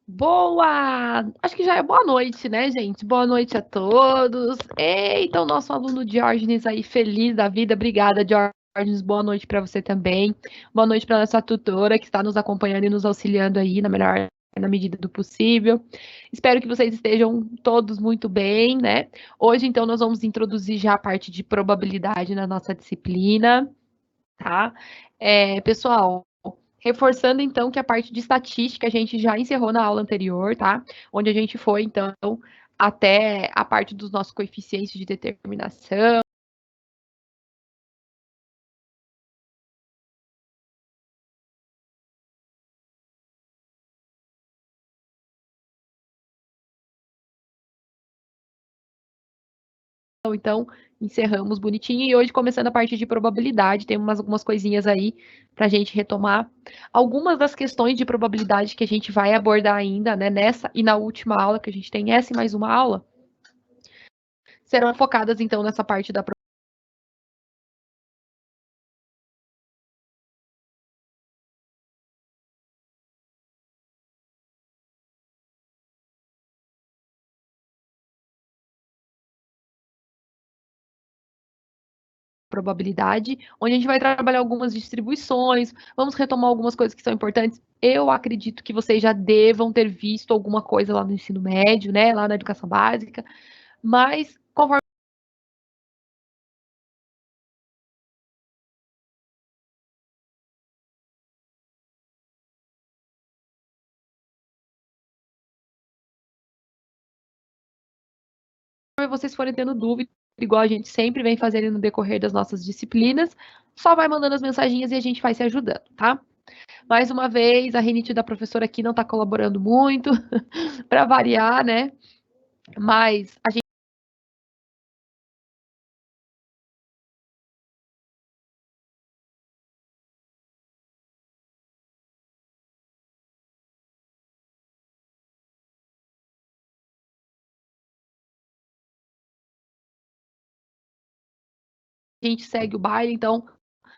Boa! Acho que já é boa noite, né, gente? Boa noite a todos. Eita, o nosso aluno Diógenes aí, feliz da vida. Obrigada, Diógenes. Boa noite para você também. Boa noite para nossa tutora que está nos acompanhando e nos auxiliando aí na medida do possível. Espero que vocês estejam todos muito bem, né? Hoje, então, nós vamos introduzir já a parte de probabilidade na nossa disciplina, tá? Pessoal, reforçando, então, que a parte de estatística a gente já encerrou na aula anterior, tá? Onde a gente foi, então, até a parte dos nossos coeficientes de determinação. Então, encerramos bonitinho. E hoje, começando a parte de probabilidade, tem algumas coisinhas aí para a gente retomar. Algumas das questões de probabilidade que a gente vai abordar ainda, né, nessa e na última aula, que a gente tem essa e mais uma aula, serão focadas, então, nessa parte da probabilidade, onde a gente vai trabalhar algumas distribuições, vamos retomar algumas coisas que são importantes. Eu acredito que vocês já devam ter visto alguma coisa lá no ensino médio, né, lá na educação básica, mas conforme vocês forem tendo dúvida, igual a gente sempre vem fazendo no decorrer das nossas disciplinas, só vai mandando as mensaginhas e a gente vai se ajudando, tá? Mais uma vez, a rinite da professora aqui não está colaborando muito, para variar, né? Mas a gente segue o baile, então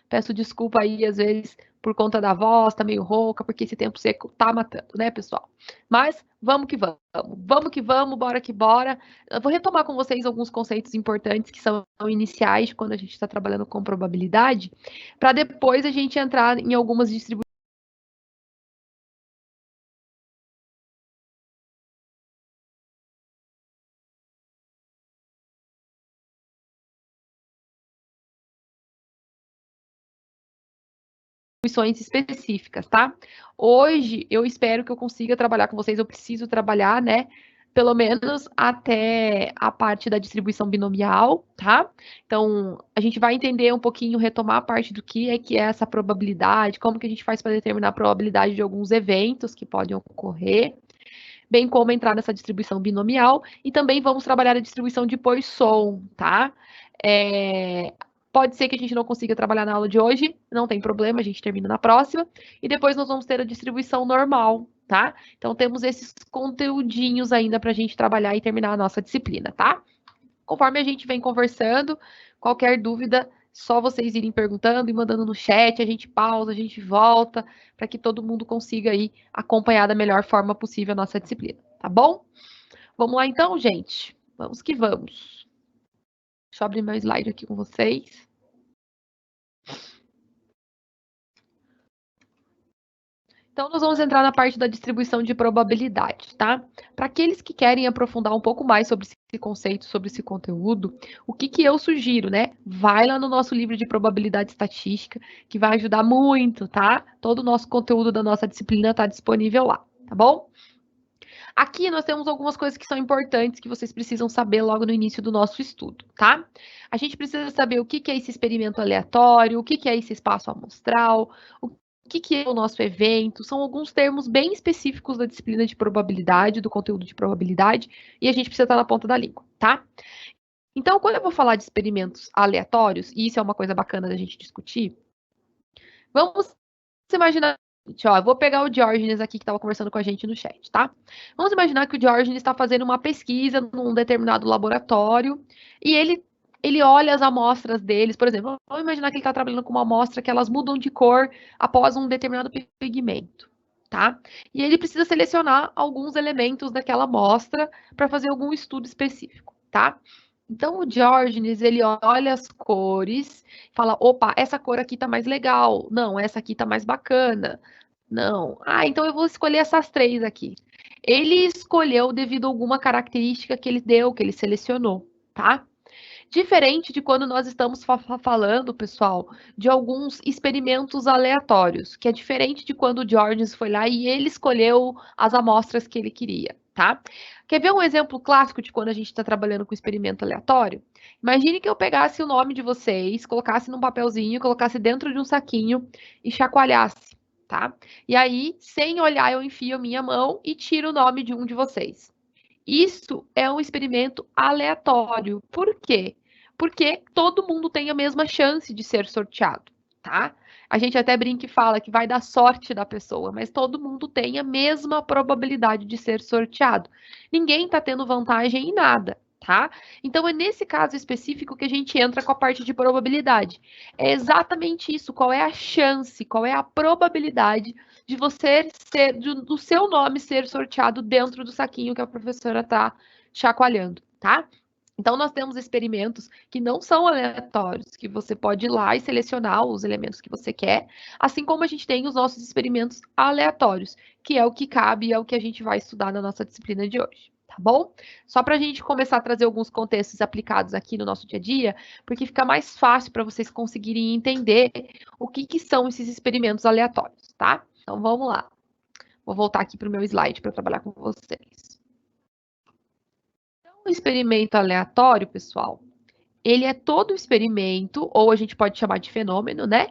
peço desculpa aí, às vezes, por conta da voz, tá meio rouca, porque esse tempo seco tá matando, né, pessoal? Mas vamos que vamos, vamos que vamos, bora que bora. Eu vou retomar com vocês alguns conceitos importantes que são iniciais quando a gente está trabalhando com probabilidade, para depois a gente entrar em algumas distribuições específicas, tá? Hoje eu espero que eu consiga trabalhar com vocês, eu preciso trabalhar, né? Pelo menos até a parte da distribuição binomial, tá? Então, a gente vai entender um pouquinho, retomar a parte do que é essa probabilidade, como que a gente faz para determinar a probabilidade de alguns eventos que podem ocorrer, bem como entrar nessa distribuição binomial, e também vamos trabalhar a distribuição de Poisson, tá? Pode ser que a gente não consiga trabalhar na aula de hoje, não tem problema, a gente termina na próxima, e depois nós vamos ter a distribuição normal, tá? Então temos esses conteúdinhos ainda para a gente trabalhar e terminar a nossa disciplina, tá? Conforme a gente vem conversando, qualquer dúvida, só vocês irem perguntando e mandando no chat, a gente pausa, a gente volta, para que todo mundo consiga aí acompanhar da melhor forma possível a nossa disciplina, tá bom? Vamos lá então, gente? Vamos que vamos. Deixa eu abrir meu slide aqui com vocês. Então, nós vamos entrar na parte da distribuição de probabilidade, tá? Para aqueles que querem aprofundar um pouco mais sobre esse conceito, sobre esse conteúdo, o que eu sugiro, né? Vai lá no nosso livro de probabilidade estatística, que vai ajudar muito, tá? Todo o nosso conteúdo da nossa disciplina está disponível lá, tá bom? Aqui nós temos algumas coisas que são importantes que vocês precisam saber logo no início do nosso estudo, tá? A gente precisa saber o que é esse experimento aleatório, o que é esse espaço amostral, o que é o nosso evento, são alguns termos bem específicos da disciplina de probabilidade, do conteúdo de probabilidade, e a gente precisa estar na ponta da língua, tá? Então, quando eu vou falar de experimentos aleatórios, e isso é uma coisa bacana da gente discutir, vamos imaginar, ó, eu vou pegar o Diógenes aqui que estava conversando com a gente no chat, tá? Vamos imaginar que o Diógenes está fazendo uma pesquisa num determinado laboratório e ele olha as amostras deles, por exemplo, vamos imaginar que ele está trabalhando com uma amostra que elas mudam de cor após um determinado pigmento, tá? E ele precisa selecionar alguns elementos daquela amostra para fazer algum estudo específico, tá? Então, o Diógenes, ele olha as cores, fala, opa, essa cor aqui tá mais legal. Não, essa aqui tá mais bacana. Não. Ah, então eu vou escolher essas três aqui. Ele escolheu devido a alguma característica que ele deu, que ele selecionou, tá? Diferente de quando nós estamos falando, pessoal, de alguns experimentos aleatórios, que é diferente de quando o Diógenes foi lá e ele escolheu as amostras que ele queria, tá? Quer ver um exemplo clássico de quando a gente está trabalhando com experimento aleatório? Imagine que eu pegasse o nome de vocês, colocasse num papelzinho, colocasse dentro de um saquinho e chacoalhasse, tá? E aí, sem olhar, eu enfio a minha mão e tiro o nome de um de vocês. Isso é um experimento aleatório. Por quê? Porque todo mundo tem a mesma chance de ser sorteado, tá? A gente até brinca e fala que vai dar sorte da pessoa, mas todo mundo tem a mesma probabilidade de ser sorteado. Ninguém está tendo vantagem em nada, tá? Então é nesse caso específico que a gente entra com a parte de probabilidade. É exatamente isso. Qual é a chance? Qual é a probabilidade de você ser, do seu nome ser sorteado dentro do saquinho que a professora está chacoalhando, tá? Então, nós temos experimentos que não são aleatórios, que você pode ir lá e selecionar os elementos que você quer, assim como a gente tem os nossos experimentos aleatórios, que é o que cabe e é o que a gente vai estudar na nossa disciplina de hoje, tá bom? Só para a gente começar a trazer alguns contextos aplicados aqui no nosso dia a dia, porque fica mais fácil para vocês conseguirem entender o que são esses experimentos aleatórios, tá? Então, vamos lá. Vou voltar aqui para o meu slide para trabalhar com vocês. Então, o experimento aleatório, pessoal, ele é todo experimento, ou a gente pode chamar de fenômeno, né?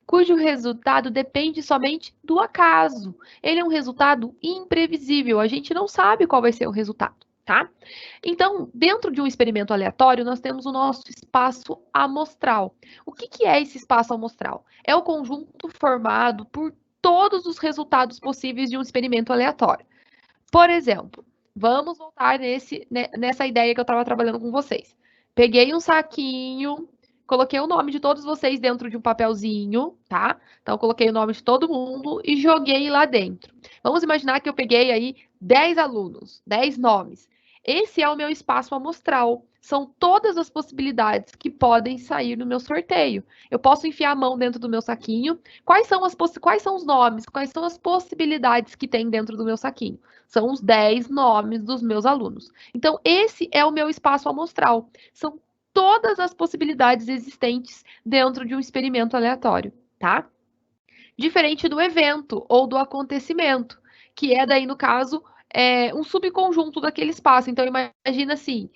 Cujo resultado depende somente do acaso. Ele é um resultado imprevisível, a gente não sabe qual vai ser o resultado, tá? Então, dentro de um experimento aleatório, nós temos o nosso espaço amostral. O que é esse espaço amostral? É o conjunto formado por todos os resultados possíveis de um experimento aleatório. Por exemplo, vamos voltar nessa ideia que eu estava trabalhando com vocês. Peguei um saquinho, coloquei o nome de todos vocês dentro de um papelzinho, tá? Então, coloquei o nome de todo mundo e joguei lá dentro. Vamos imaginar que eu peguei aí 10 alunos, 10 nomes. Esse é o meu espaço amostral. São todas as possibilidades que podem sair no meu sorteio. Eu posso enfiar a mão dentro do meu saquinho. Quais são os nomes? Quais são as possibilidades que tem dentro do meu saquinho? São os 10 nomes dos meus alunos. Então, esse é o meu espaço amostral. São todas as possibilidades existentes dentro de um experimento aleatório, tá? Diferente do evento ou do acontecimento, que é daí, no caso, um subconjunto daquele espaço. Então, imagina assim,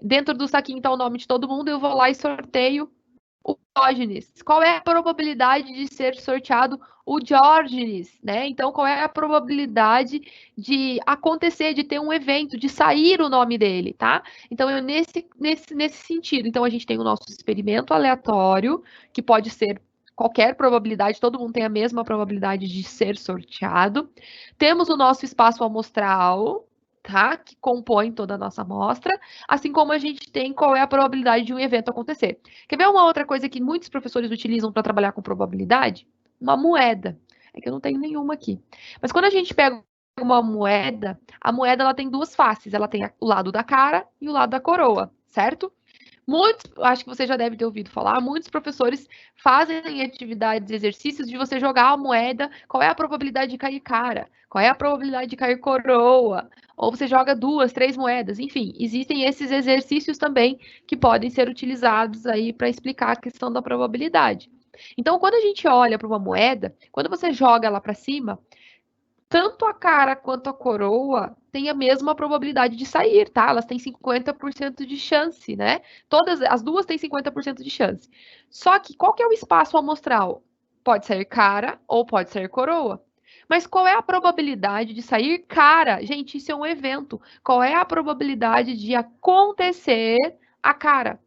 dentro do saquinho está o nome de todo mundo, eu vou lá e sorteio o Diógenes. Qual é a probabilidade de ser sorteado o Diógenes, né? Então, qual é a probabilidade de acontecer, de ter um evento, de sair o nome dele, tá? Então, nesse sentido. Então, a gente tem o nosso experimento aleatório, que pode ser qualquer probabilidade, todo mundo tem a mesma probabilidade de ser sorteado. Temos o nosso espaço amostral, tá? Que compõe toda a nossa amostra, assim como a gente tem qual é a probabilidade de um evento acontecer. Quer ver uma outra coisa que muitos professores utilizam para trabalhar com probabilidade? Uma moeda. É que eu não tenho nenhuma aqui. Mas quando a gente pega uma moeda, a moeda ela tem duas faces. Ela tem o lado da cara e o lado da coroa, certo? Acho que você já deve ter ouvido falar, muitos professores fazem atividades, exercícios de você jogar a moeda, qual é a probabilidade de cair cara, qual é a probabilidade de cair coroa, ou você joga 2, 3 moedas, enfim, existem esses exercícios também que podem ser utilizados aí para explicar a questão da probabilidade. Então, quando a gente olha para uma moeda, quando você joga ela para cima, tanto a cara quanto a coroa têm a mesma probabilidade de sair, tá? Elas têm 50% de chance, né? Todas as duas têm 50% de chance. Só que qual que é o espaço amostral? Pode sair cara ou pode sair coroa. Mas qual é a probabilidade de sair cara? Gente, isso é um evento. Qual é a probabilidade de acontecer a cara?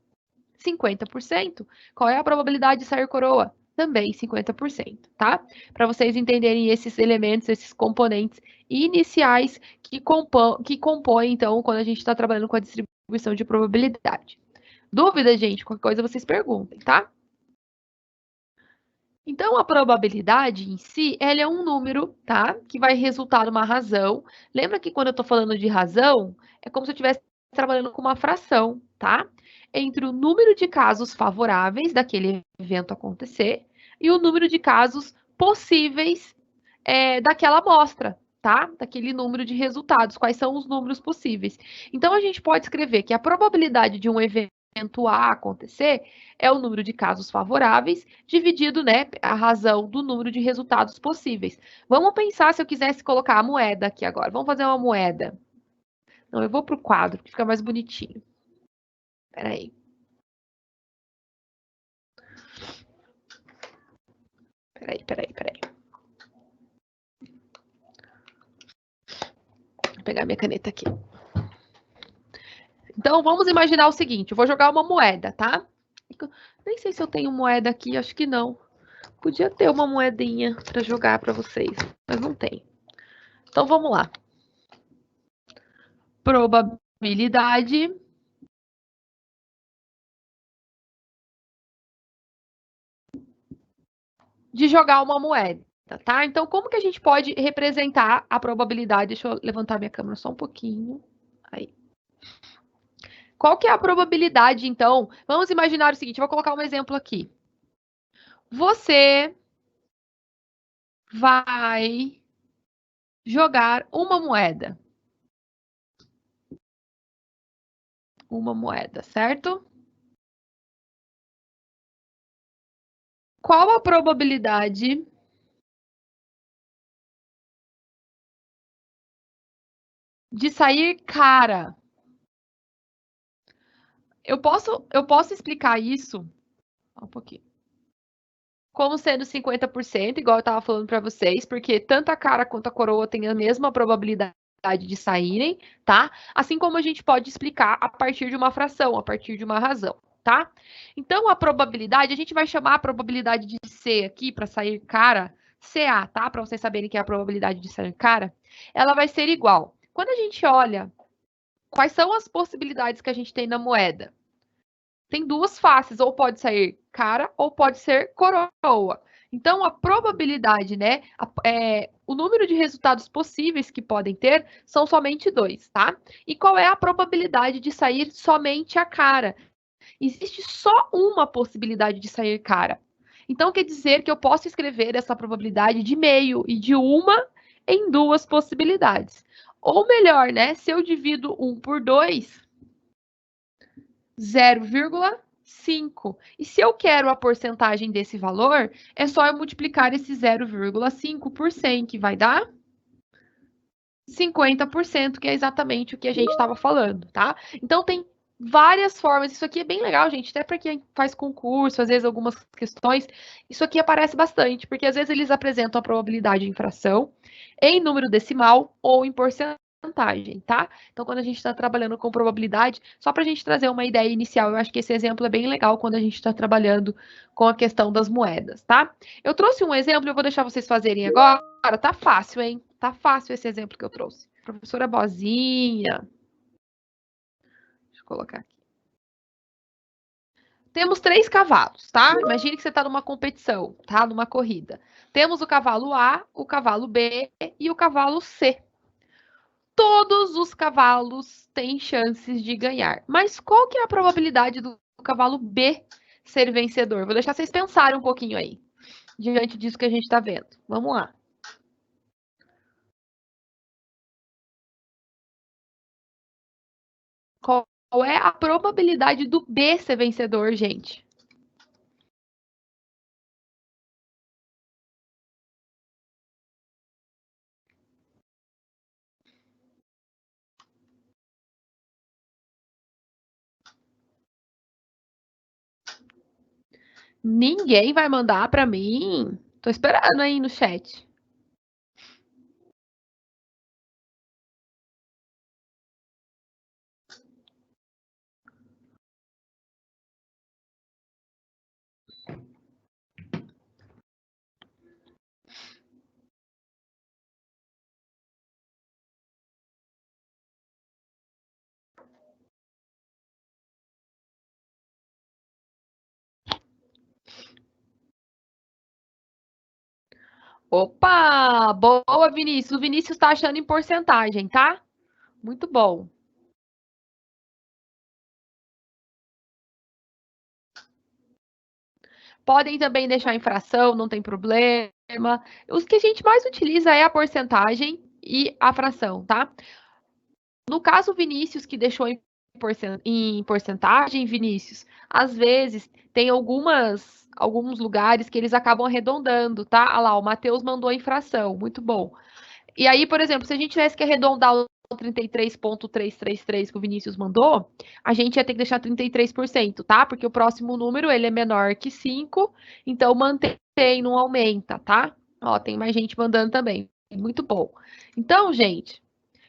50%. Qual é a probabilidade de sair coroa? também 50%, tá? Para vocês entenderem esses elementos, esses componentes iniciais que compõem, então, quando a gente está trabalhando com a distribuição de probabilidade. Dúvida, gente? Qualquer coisa vocês perguntem, tá? Então, a probabilidade em si, ela é um número, tá? Que vai resultar numa razão. Lembra que quando eu estou falando de razão, é como se eu estivesse trabalhando com uma fração, tá? Entre o número de casos favoráveis daquele evento acontecer e o número de casos possíveis daquela amostra, tá? Daquele número de resultados, quais são os números possíveis. Então, a gente pode escrever que a probabilidade de um evento A acontecer é o número de casos favoráveis dividido, né, a razão do número de resultados possíveis. Vamos pensar se eu quisesse colocar a moeda aqui agora. Vamos fazer uma moeda. Não, eu vou para o quadro, que fica mais bonitinho. Espera aí. Peraí. Vou pegar minha caneta aqui. Então, vamos imaginar o seguinte, eu vou jogar uma moeda, tá? Nem sei se eu tenho moeda aqui, acho que não. Podia ter uma moedinha para jogar para vocês, mas não tem. Então, vamos lá. Probabilidade de jogar uma moeda, tá? Então, como que a gente pode representar a probabilidade? Deixa eu levantar minha câmera só um pouquinho. Aí. Qual que é a probabilidade, então? Vamos imaginar o seguinte, eu vou colocar um exemplo aqui. Você vai jogar uma moeda. Uma moeda, certo? Qual a probabilidade de sair cara? Eu posso explicar isso um pouquinho. Como sendo 50%, igual eu estava falando para vocês, porque tanto a cara quanto a coroa têm a mesma probabilidade de saírem, tá? Assim como a gente pode explicar a partir de uma fração, a partir de uma razão, tá? Então, a probabilidade, a gente vai chamar a probabilidade de C aqui, para sair cara, CA, tá? Para vocês saberem que é a probabilidade de sair cara, ela vai ser igual. Quando a gente olha quais são as possibilidades que a gente tem na moeda, tem duas faces, ou pode sair cara ou pode ser coroa. Então, a probabilidade, né? O número de resultados possíveis que podem ter são somente dois, tá? E qual é a probabilidade de sair somente a cara? Existe só uma possibilidade de sair cara. Então, quer dizer que eu posso escrever essa probabilidade de meio e de uma em duas possibilidades. Ou melhor, né? Se eu divido 1 por 2, 0,5. E se eu quero a porcentagem desse valor, é só eu multiplicar esse 0,5 por 100, que vai dar 50%, que é exatamente o que a gente estava falando, tá? Então, tem várias formas. Isso aqui é bem legal, gente, até para quem faz concurso, às vezes algumas questões, isso aqui aparece bastante, porque às vezes eles apresentam a probabilidade em fração, em número decimal ou em porcentagem, tá? Então, quando a gente está trabalhando com probabilidade, só para a gente trazer uma ideia inicial, eu acho que esse exemplo é bem legal quando a gente está trabalhando com a questão das moedas, tá? Eu trouxe um exemplo, eu vou deixar vocês fazerem agora. Tá fácil, hein? Tá fácil esse exemplo que eu trouxe. Professora boazinha. Deixa eu colocar aqui. Temos 3 cavalos, tá? Imagine que você está numa competição, tá? Numa corrida. Temos o cavalo A, o cavalo B e o cavalo C. Todos os cavalos têm chances de ganhar. Mas qual que é a probabilidade do cavalo B ser vencedor? Vou deixar vocês pensarem um pouquinho aí, diante disso que a gente está vendo. Vamos lá. Qual é a probabilidade do B ser vencedor, gente? Ninguém vai mandar para mim? Tô esperando aí no chat. Opa! Boa, Vinícius. O Vinícius está achando em porcentagem, tá? Muito bom. Podem também deixar em fração, não tem problema. Os que a gente mais utiliza é a porcentagem e a fração, tá? No caso, Vinícius, que deixou em porcentagem, Vinícius, às vezes tem alguns lugares que eles acabam arredondando, tá? Ah lá, o Matheus mandou em fração, muito bom. E aí, por exemplo, se a gente tivesse que arredondar o 33,333 que o Vinícius mandou, a gente ia ter que deixar 33%, tá? Porque o próximo número, ele é menor que 5, então mantém, não aumenta, tá? Ó, tem mais gente mandando também. Muito bom. Então, gente,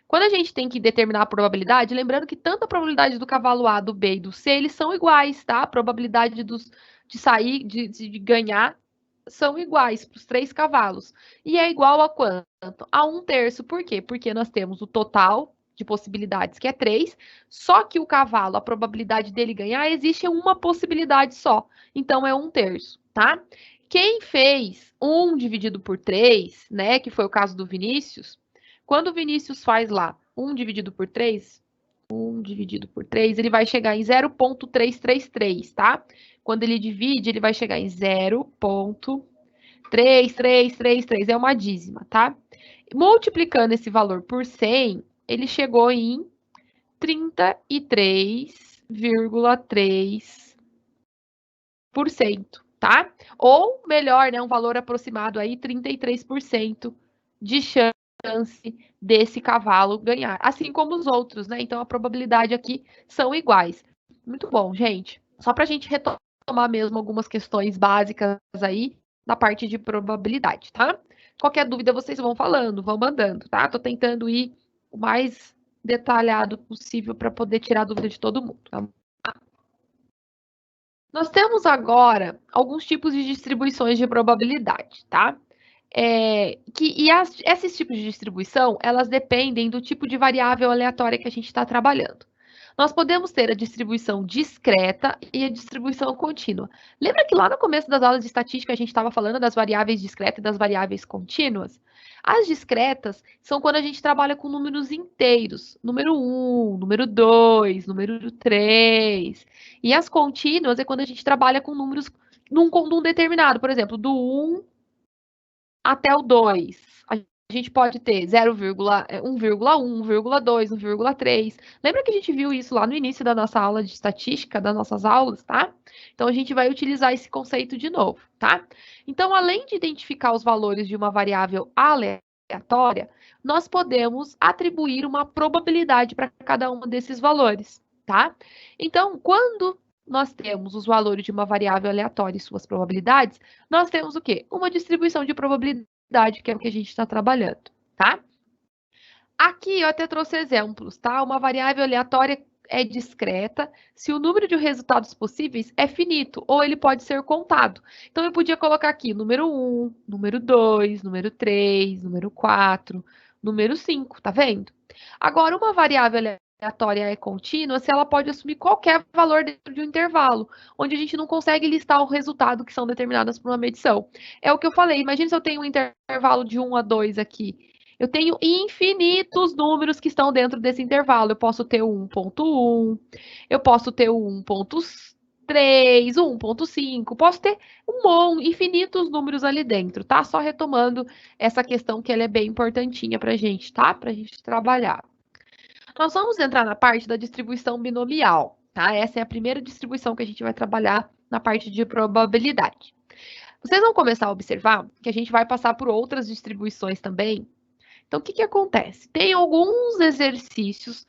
quando a gente tem que determinar a probabilidade, lembrando que tanto a probabilidade do cavalo A, do B e do C, eles são iguais, tá? A probabilidade de sair, de ganhar, são iguais para os 3 cavalos. E é igual a quanto? A 1/3. Por quê? Porque nós temos o total de possibilidades, que é 3, só que o cavalo, a probabilidade dele ganhar, existe uma possibilidade só. Então, é 1/3, tá? Quem fez 1 dividido por 3, né, que foi o caso do Vinícius, quando o Vinícius faz lá 1 dividido por 3, 1 dividido por 3, ele vai chegar em 0,333, tá? Quando ele divide, ele vai chegar em 0,3333, é uma dízima, tá? Multiplicando esse valor por 100, ele chegou em 33,3%, tá? Ou melhor, né, um valor aproximado aí, 33% de chance desse cavalo ganhar, assim como os outros, né? Então a probabilidade aqui são iguais. Muito bom, gente. Só para a gente retomar mesmo algumas questões básicas aí na parte de probabilidade, tá? Qualquer dúvida vocês vão falando, vão mandando, tá? Tô tentando ir o mais detalhado possível para poder tirar a dúvida de todo mundo. Tá? Nós temos agora alguns tipos de distribuições de probabilidade, tá? Esses tipos de distribuição, elas dependem do tipo de variável aleatória que a gente está trabalhando. Nós podemos ter a distribuição discreta e a distribuição contínua. Lembra que lá no começo das aulas de estatística a gente estava falando das variáveis discretas e das variáveis contínuas? As discretas são quando a gente trabalha com números inteiros, número 1, número 2, número 3. E as contínuas é quando a gente trabalha com números num determinado, por exemplo, do 1 até o 2. A gente pode ter 1,1, 1,2, 1,3. Lembra que a gente viu isso lá no início da nossa aula de estatística, das nossas aulas, tá? Então, a gente vai utilizar esse conceito de novo, tá? Então, além de identificar os valores de uma variável aleatória, nós podemos atribuir uma probabilidade para cada um desses valores, tá? Então, quando nós temos os valores de uma variável aleatória e suas probabilidades, nós temos o quê? Uma distribuição de probabilidade, que é o que a gente está trabalhando, tá? Aqui eu até trouxe exemplos, tá? Uma variável aleatória é discreta se o número de resultados possíveis é finito, ou ele pode ser contado. Então, eu podia colocar aqui número 1, número 2, número 3, número 4, número 5, tá vendo? Agora, uma variável aleatória é contínua se ela pode assumir qualquer valor dentro de um intervalo, onde a gente não consegue listar o resultado que são determinadas por uma medição. É o que eu falei, imagina se eu tenho um intervalo de 1 a 2 aqui. Eu tenho infinitos números que estão dentro desse intervalo. Eu posso ter o 1,1, eu posso ter o 1,3, o 1,5, posso ter infinitos números ali dentro, tá? Só retomando essa questão que ela é bem importantinha pra gente, tá? Pra gente trabalhar. Nós vamos entrar na parte da distribuição binomial, tá? Essa é a primeira distribuição que a gente vai trabalhar na parte de probabilidade. Vocês vão começar a observar que a gente vai passar por outras distribuições também. Então, o que acontece? Tem alguns exercícios.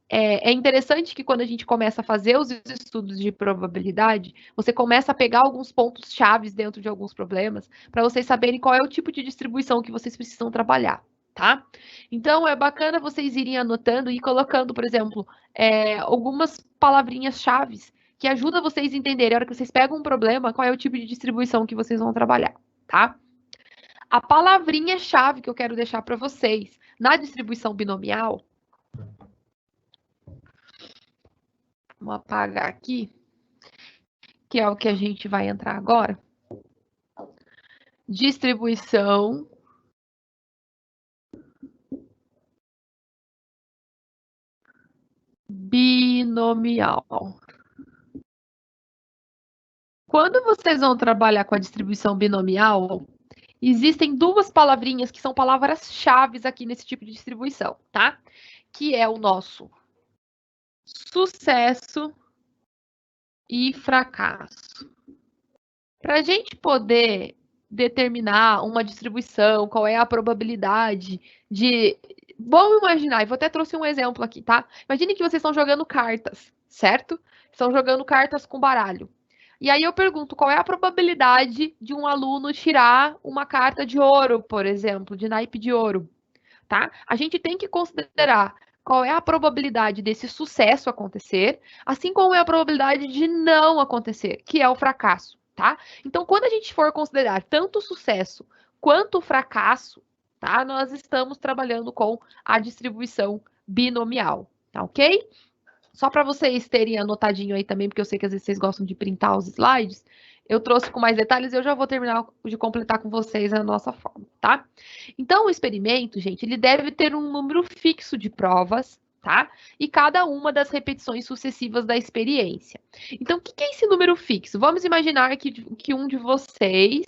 É interessante que quando a gente começa a fazer os estudos de probabilidade, você começa a pegar alguns pontos chaves dentro de alguns problemas, para vocês saberem qual é o tipo de distribuição que vocês precisam trabalhar, tá? Então, é bacana vocês irem anotando e colocando, por exemplo, algumas palavrinhas chaves que ajudam vocês a entenderem, a hora que vocês pegam um problema, qual é o tipo de distribuição que vocês vão trabalhar, tá? A palavrinha-chave que eu quero deixar para vocês na distribuição binomial, vou apagar aqui, que é o que a gente vai entrar agora. Distribuição binomial. Quando vocês vão trabalhar com a distribuição binomial, existem duas palavrinhas que são palavras-chave aqui nesse tipo de distribuição, tá? Que é o nosso sucesso e fracasso. Para a gente poder determinar uma distribuição, qual é a probabilidade de... Vamos imaginar, e vou até trouxe um exemplo aqui, tá? Imagine que vocês estão jogando cartas, certo? Estão jogando cartas com baralho. E aí eu pergunto, qual é a probabilidade de um aluno tirar uma carta de ouro, por exemplo, de naipe de ouro, tá? A gente tem que considerar qual é a probabilidade desse sucesso acontecer, assim como é a probabilidade de não acontecer, que é o fracasso, tá? Então, quando a gente for considerar tanto o sucesso quanto o fracasso, tá? Nós estamos trabalhando com a distribuição binomial, tá ok? Só para vocês terem anotadinho aí também, porque eu sei que às vezes vocês gostam de printar os slides, eu trouxe com mais detalhes e eu já vou terminar de completar com vocês a nossa forma, tá? Então, o experimento, gente, ele deve ter um número fixo de provas, tá? E cada uma das repetições sucessivas da experiência. Então, o que é esse número fixo? Vamos imaginar que um de vocês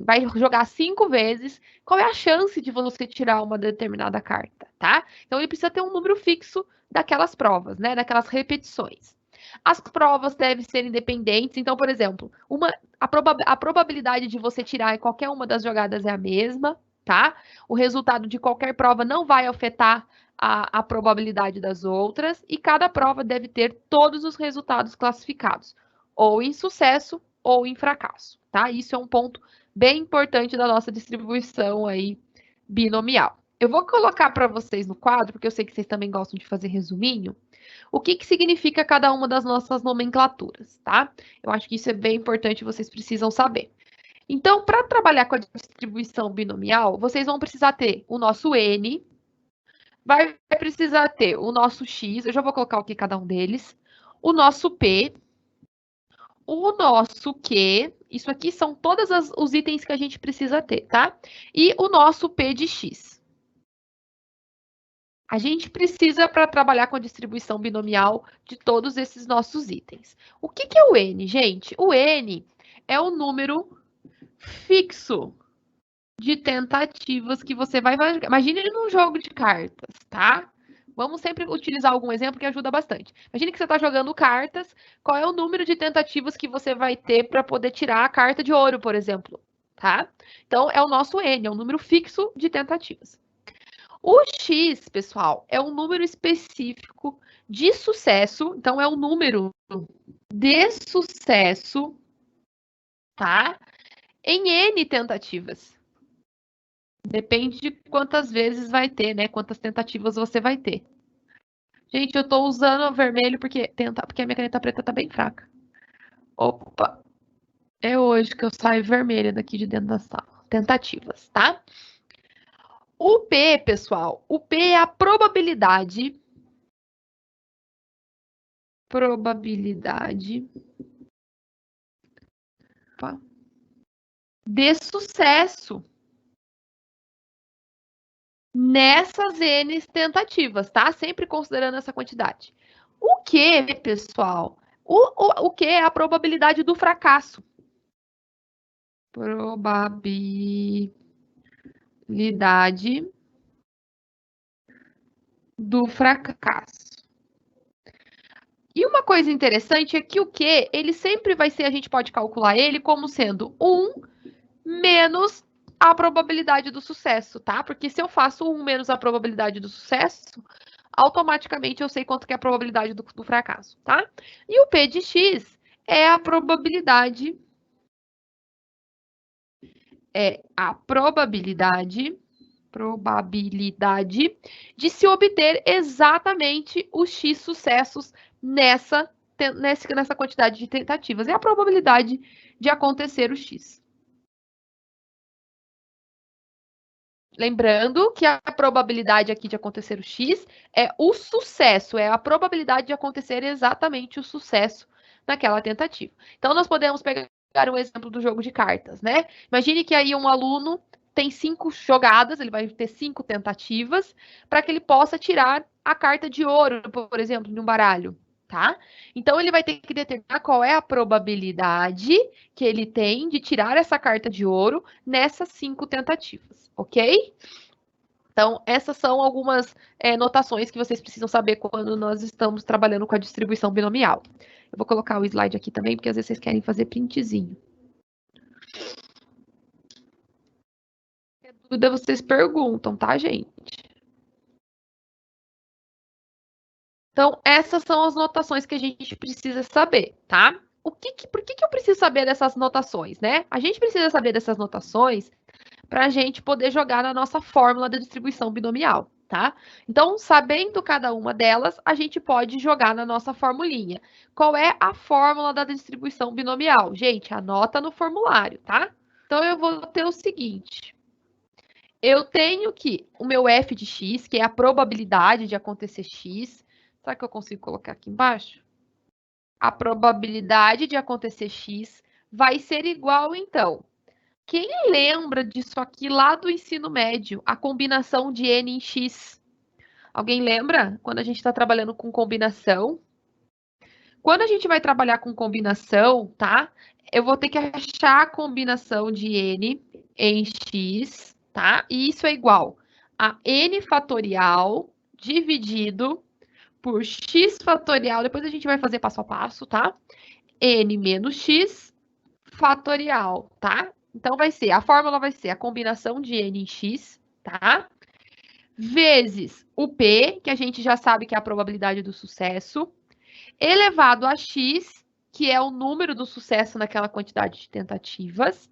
vai jogar 5 vezes. Qual é a chance de você tirar uma determinada carta, tá? Então, ele precisa ter um número fixo daquelas provas, né? Daquelas repetições. As provas devem ser independentes. Então, por exemplo, a probabilidade de você tirar em qualquer uma das jogadas é a mesma, tá? O resultado de qualquer prova não vai afetar a probabilidade das outras. E cada prova deve ter todos os resultados classificados, ou em sucesso ou em fracasso, tá? Isso é um ponto bem importante da nossa distribuição aí binomial. Eu vou colocar para vocês no quadro, porque eu sei que vocês também gostam de fazer resuminho, o que significa cada uma das nossas nomenclaturas, tá? Eu acho que isso é bem importante, vocês precisam saber. Então, para trabalhar com a distribuição binomial, vocês vão precisar ter o nosso N, vai precisar ter o nosso X, eu já vou colocar aqui cada um deles, o nosso P, o nosso Q, isso aqui são todos os itens que a gente precisa ter, tá? E o nosso P de X. A gente precisa para trabalhar com a distribuição binomial de todos esses nossos itens. O que é o N, gente? O N é o número fixo de tentativas que você vai... Imagine num jogo de cartas, tá? Vamos sempre utilizar algum exemplo que ajuda bastante. Imagine que você está jogando cartas, qual é o número de tentativas que você vai ter para poder tirar a carta de ouro, por exemplo, tá? Então, é o nosso N, é um número fixo de tentativas. O X, pessoal, é um número específico de sucesso, então é um número de sucesso, tá? Em N tentativas. Depende de quantas vezes vai ter, né? Quantas tentativas você vai ter. Gente, eu tô usando o vermelho porque a minha caneta preta tá bem fraca. Opa! É hoje que eu saio vermelha daqui de dentro da sala. Tentativas, tá? O P, pessoal, o P é a probabilidade de sucesso nessas N tentativas, tá? Sempre considerando essa quantidade. O que, pessoal? O que é a probabilidade do fracasso? Probabilidade do fracasso. E uma coisa interessante é que o que, ele sempre vai ser, a gente pode calcular ele como sendo 1 menos a probabilidade do sucesso, tá? Porque se eu faço 1 menos a probabilidade do sucesso, automaticamente eu sei quanto que é a probabilidade do fracasso, tá? E o P de X é a probabilidade de se obter exatamente os X sucessos nessa quantidade de tentativas. É a probabilidade de acontecer o X. Lembrando que a probabilidade aqui de acontecer o X é o sucesso, é a probabilidade de acontecer exatamente o sucesso naquela tentativa. Então, nós podemos pegar um exemplo do jogo de cartas, né? Imagine que aí um aluno tem 5 jogadas, ele vai ter 5 tentativas, para que ele possa tirar a carta de ouro, por exemplo, em um baralho, tá? Então, ele vai ter que determinar qual é a probabilidade que ele tem de tirar essa carta de ouro nessas 5 tentativas, ok? Então, essas são algumas notações que vocês precisam saber quando nós estamos trabalhando com a distribuição binomial. Eu vou colocar o slide aqui também, porque às vezes vocês querem fazer printzinho. Qualquer dúvida, vocês perguntam, tá, gente? Então, essas são as notações que a gente precisa saber, tá? Por que eu preciso saber dessas notações, né? A gente precisa saber dessas notações para a gente poder jogar na nossa fórmula da distribuição binomial, tá? Então, sabendo cada uma delas, a gente pode jogar na nossa formulinha. Qual é a fórmula da distribuição binomial? Gente, anota no formulário, tá? Então, eu vou ter o seguinte. Eu tenho que o meu f de x, que é a probabilidade de acontecer x. Será que eu consigo colocar aqui embaixo? A probabilidade de acontecer x vai ser igual, então. Quem lembra disso aqui lá do ensino médio? A combinação de n em x. Alguém lembra? Quando a gente está trabalhando com combinação. Quando a gente vai trabalhar com combinação, tá? Eu vou ter que achar a combinação de n em x, tá? E isso é igual a n fatorial dividido por x fatorial. Depois a gente vai fazer passo a passo, tá? N menos x fatorial, tá? Então, a fórmula vai ser a combinação de n em x, tá? Vezes o p, que a gente já sabe que é a probabilidade do sucesso, elevado a x, que é o número do sucesso naquela quantidade de tentativas,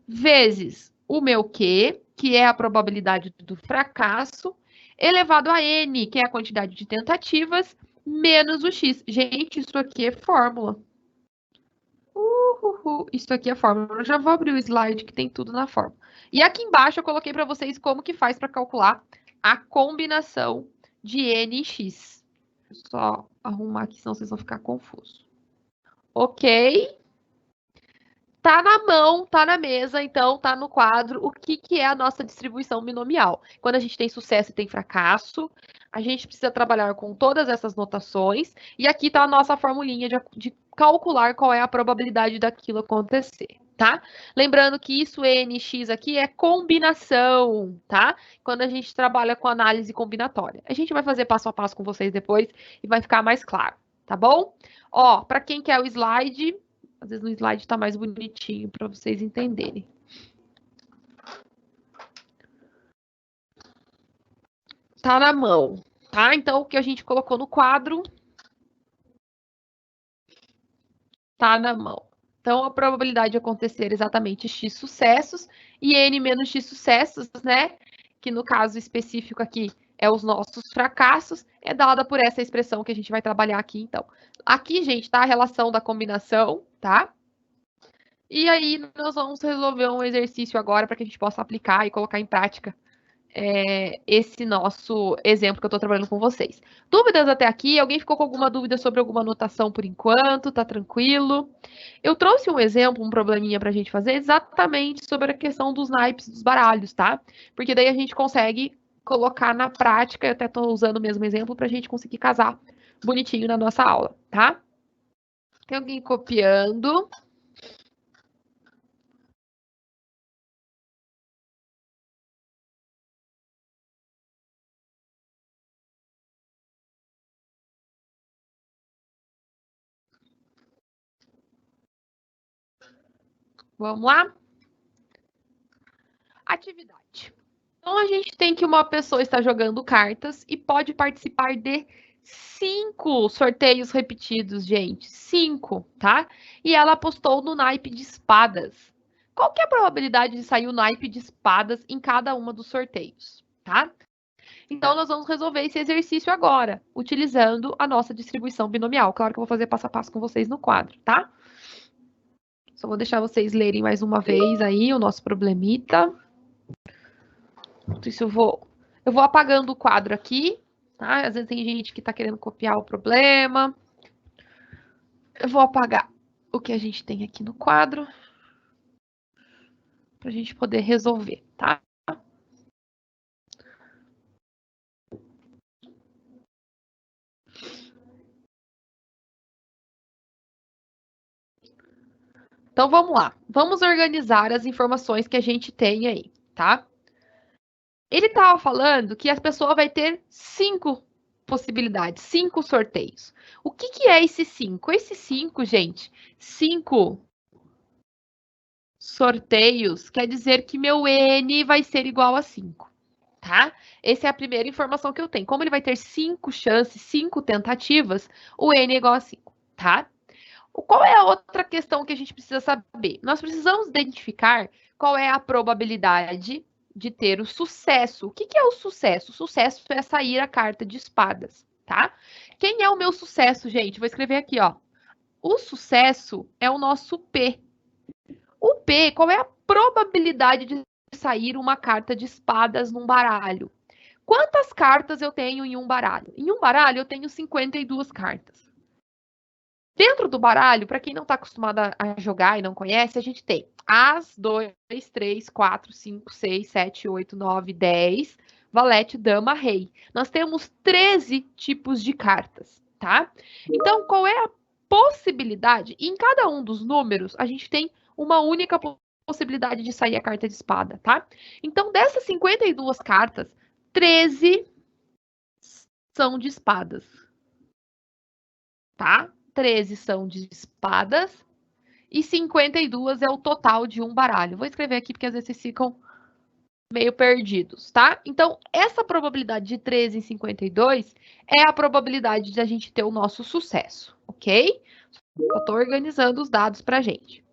vezes o meu q, que é a probabilidade do fracasso, elevado a n, que é a quantidade de tentativas, menos o x. Gente, isso aqui é fórmula. Isso aqui é a fórmula. Eu já vou abrir o slide que tem tudo na fórmula. E aqui embaixo eu coloquei para vocês como que faz para calcular a combinação de n e x. Vou só arrumar aqui, senão vocês vão ficar confusos. Ok? Tá na mão, tá na mesa, então tá no quadro o que é a nossa distribuição binomial. Quando a gente tem sucesso e tem fracasso, a gente precisa trabalhar com todas essas notações, e aqui tá a nossa formulinha de calcular qual é a probabilidade daquilo acontecer, tá? Lembrando que isso NX aqui é combinação, tá? Quando a gente trabalha com análise combinatória. A gente vai fazer passo a passo com vocês depois e vai ficar mais claro, tá bom? Ó, para quem quer o slide, às vezes no slide está mais bonitinho para vocês entenderem. Tá na mão, tá? Então, o que a gente colocou no quadro tá na mão. Então, a probabilidade de acontecer exatamente x sucessos e n menos x sucessos, né? Que no caso específico aqui é os nossos fracassos, é dada por essa expressão que a gente vai trabalhar aqui, então. Aqui, gente, tá a relação da combinação, tá? E aí, nós vamos resolver um exercício agora para que a gente possa aplicar e colocar em prática esse nosso exemplo que eu estou trabalhando com vocês. Dúvidas até aqui? Alguém ficou com alguma dúvida sobre alguma anotação por enquanto? Tá tranquilo? Eu trouxe um exemplo, um probleminha para a gente fazer exatamente sobre a questão dos naipes dos baralhos, tá? Porque daí a gente consegue colocar na prática, eu até estou usando o mesmo exemplo para a gente conseguir casar bonitinho na nossa aula, tá? Tem alguém copiando? Vamos lá? Atividade. Então, a gente tem que uma pessoa está jogando cartas e pode participar de 5 sorteios repetidos, gente. 5, tá? E ela apostou no naipe de espadas. Qual que é a probabilidade de sair o naipe de espadas em cada uma dos sorteios, tá? Então, nós vamos resolver esse exercício agora, utilizando a nossa distribuição binomial. Claro que eu vou fazer passo a passo com vocês no quadro, tá? Só vou deixar vocês lerem mais uma vez aí o nosso problemita. Isso eu vou apagando o quadro aqui, tá? Às vezes tem gente que está querendo copiar o problema. Eu vou apagar o que a gente tem aqui no quadro para a gente poder resolver, tá? Então, vamos lá. Vamos organizar as informações que a gente tem aí, tá? Ele estava falando que a pessoa vai ter 5 possibilidades, 5 sorteios. O que, que é esse 5? Esse 5, gente, 5 sorteios quer dizer que meu N vai ser igual a 5, tá? Essa é a primeira informação que eu tenho. Como ele vai ter 5 chances, 5 tentativas, o N é igual a 5, tá? Qual é a outra questão que a gente precisa saber? Nós precisamos identificar qual é a probabilidade de ter o sucesso. O que é o sucesso? O sucesso é sair a carta de espadas, tá? Quem é o meu sucesso, gente? Vou escrever aqui, ó. O sucesso é o nosso P. O P, qual é a probabilidade de sair uma carta de espadas num baralho? Quantas cartas eu tenho em um baralho? Em um baralho eu tenho 52 cartas. Dentro do baralho, para quem não está acostumado a jogar e não conhece, a gente tem As, 2, 3, 4, 5, 6, 7, 8, 9, 10, valete, dama, rei. Nós temos 13 tipos de cartas, tá? Então, qual é a possibilidade? Em cada um dos números, a gente tem uma única possibilidade de sair a carta de espada, tá? Então, dessas 52 cartas, 13 são de espadas, tá? 13 são de espadas e 52 é o total de um baralho. Vou escrever aqui porque às vezes vocês ficam meio perdidos, tá? Então, essa probabilidade de 13 em 52 é a probabilidade de a gente ter o nosso sucesso, ok? Eu estou organizando os dados para a gente.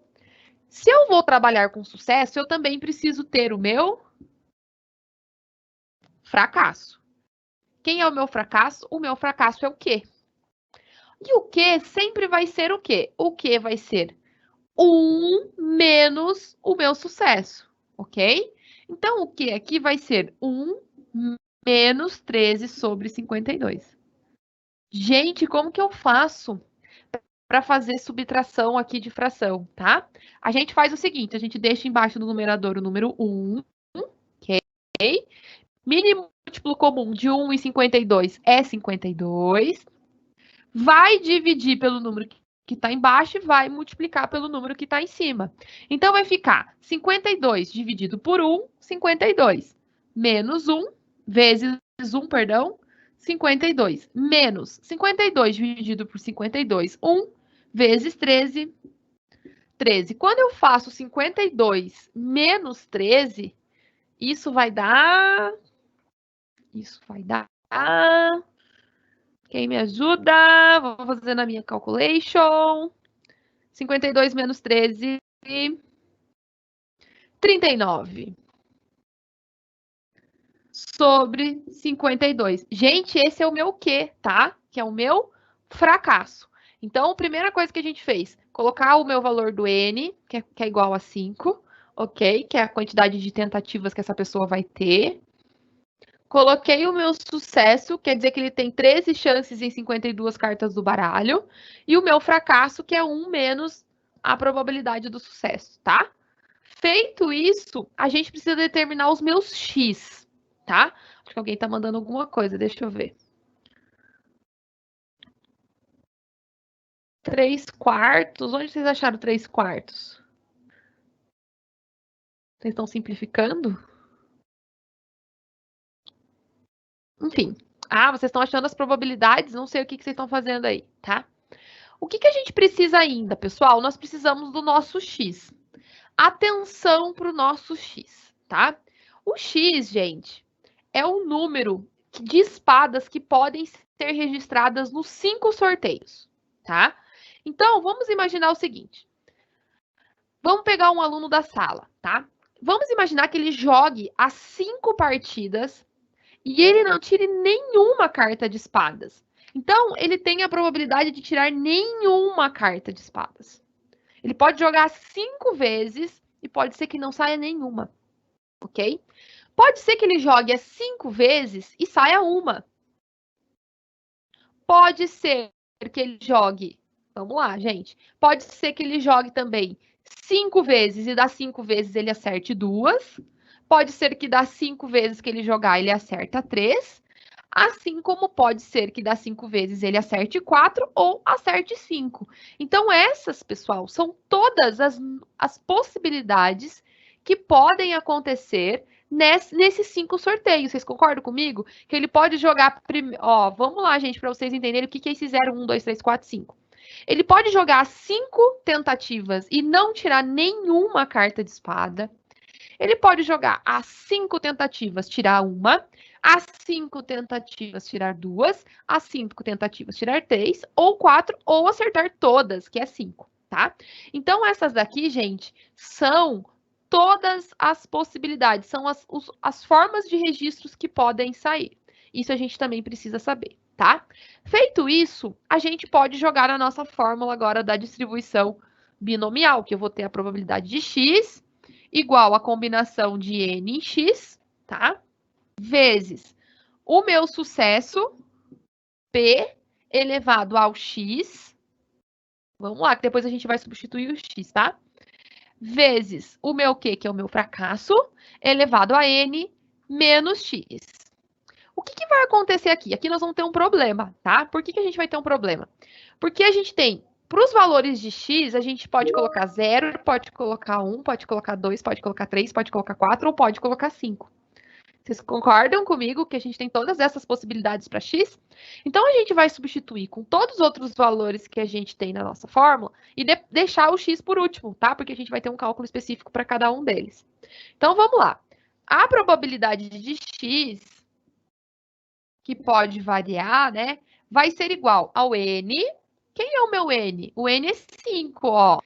Se eu vou trabalhar com sucesso, eu também preciso ter o meu fracasso. Quem é o meu fracasso? O meu fracasso é o quê? E o quê sempre vai ser o quê? O quê vai ser 1 menos o meu sucesso, ok? Então, o que aqui vai ser 1 menos 13 sobre 52. Gente, como que eu faço para fazer subtração aqui de fração, tá? A gente faz o seguinte, a gente deixa embaixo do numerador o número 1, ok? Mínimo múltiplo comum de 1 e 52 é 52. Vai dividir pelo número que está embaixo e vai multiplicar pelo número que está em cima. Então, vai ficar 52 dividido por 1, 52. Menos 1, vezes 1, perdão, 52. Menos 52 dividido por 52, 1, vezes 13, 13. Quando eu faço 52 menos 13, isso vai dar... Quem me ajuda? Vou fazer na minha calculation. 52 menos 13, 39. Sobre 52. Gente, esse é o meu Q, tá? Que é o meu fracasso. Então, a primeira coisa que a gente fez, colocar o meu valor do N, que é igual a 5, ok? Que é a quantidade de tentativas que essa pessoa vai ter. Coloquei o meu sucesso, quer dizer que ele tem 13 chances em 52 cartas do baralho. E o meu fracasso, que é 1 menos a probabilidade do sucesso, tá? Feito isso, a gente precisa determinar os meus X, tá? Acho que alguém tá mandando alguma coisa, deixa eu ver. 3/4? Onde vocês acharam 3/4? Vocês estão simplificando? Enfim. Ah, vocês estão achando as probabilidades, não sei o que vocês estão fazendo aí, tá? O que a gente precisa ainda, pessoal? Nós precisamos do nosso X. Atenção para o nosso X, tá? O X, gente, é o número de espadas que podem ser registradas nos 5 sorteios, tá? Então, vamos imaginar o seguinte. Vamos pegar um aluno da sala, tá? Vamos imaginar que ele jogue as 5 partidas e ele não tire nenhuma carta de espadas. Então, ele tem a probabilidade de tirar nenhuma carta de espadas. Ele pode jogar 5 vezes e pode ser que não saia nenhuma, ok? Pode ser que ele jogue as 5 vezes e saia uma. Pode ser que ele jogue... Vamos lá, gente. Pode ser que ele jogue também 5 vezes e das 5 vezes ele acerte 2. Pode ser que das 5 vezes que ele jogar, ele acerta 3. Assim como pode ser que das 5 vezes ele acerte 4 ou acerte 5. Então, essas, pessoal, são todas as possibilidades que podem acontecer nesses 5 sorteios. Vocês concordam comigo? Que ele pode jogar... Ó, vamos lá, gente, para vocês entenderem o que é esse 0, 1, 2, 3, 4, 5. Ele pode jogar 5 tentativas e não tirar nenhuma carta de espada. Ele pode jogar as 5 tentativas, tirar uma, as 5 tentativas, tirar 2, as 5 tentativas, tirar 3, ou 4, ou acertar todas, que é 5, tá? Então, essas daqui, gente, são todas as possibilidades, são as formas de registros que podem sair. Isso a gente também precisa saber, tá? Feito isso, a gente pode jogar a nossa fórmula agora da distribuição binomial, que eu vou ter a probabilidade de x igual a combinação de n em x, tá? Vezes o meu sucesso, p, elevado ao x. Vamos lá, que depois a gente vai substituir o x, tá? Vezes o meu q, que é o meu fracasso, elevado a n menos x. O que vai acontecer aqui? Aqui nós vamos ter um problema, tá? Por que a gente vai ter um problema? Porque a gente tem, para os valores de x, a gente pode colocar 0, pode colocar 1, pode colocar 2, pode colocar 3, pode colocar 4 ou pode colocar 5. Vocês concordam comigo que a gente tem todas essas possibilidades para x? Então, a gente vai substituir com todos os outros valores que a gente tem na nossa fórmula e deixar o x por último, tá? Porque a gente vai ter um cálculo específico para cada um deles. Então, vamos lá. A probabilidade de x, que pode variar, né, vai ser igual ao n. Quem é o meu n? O n é 5, ó,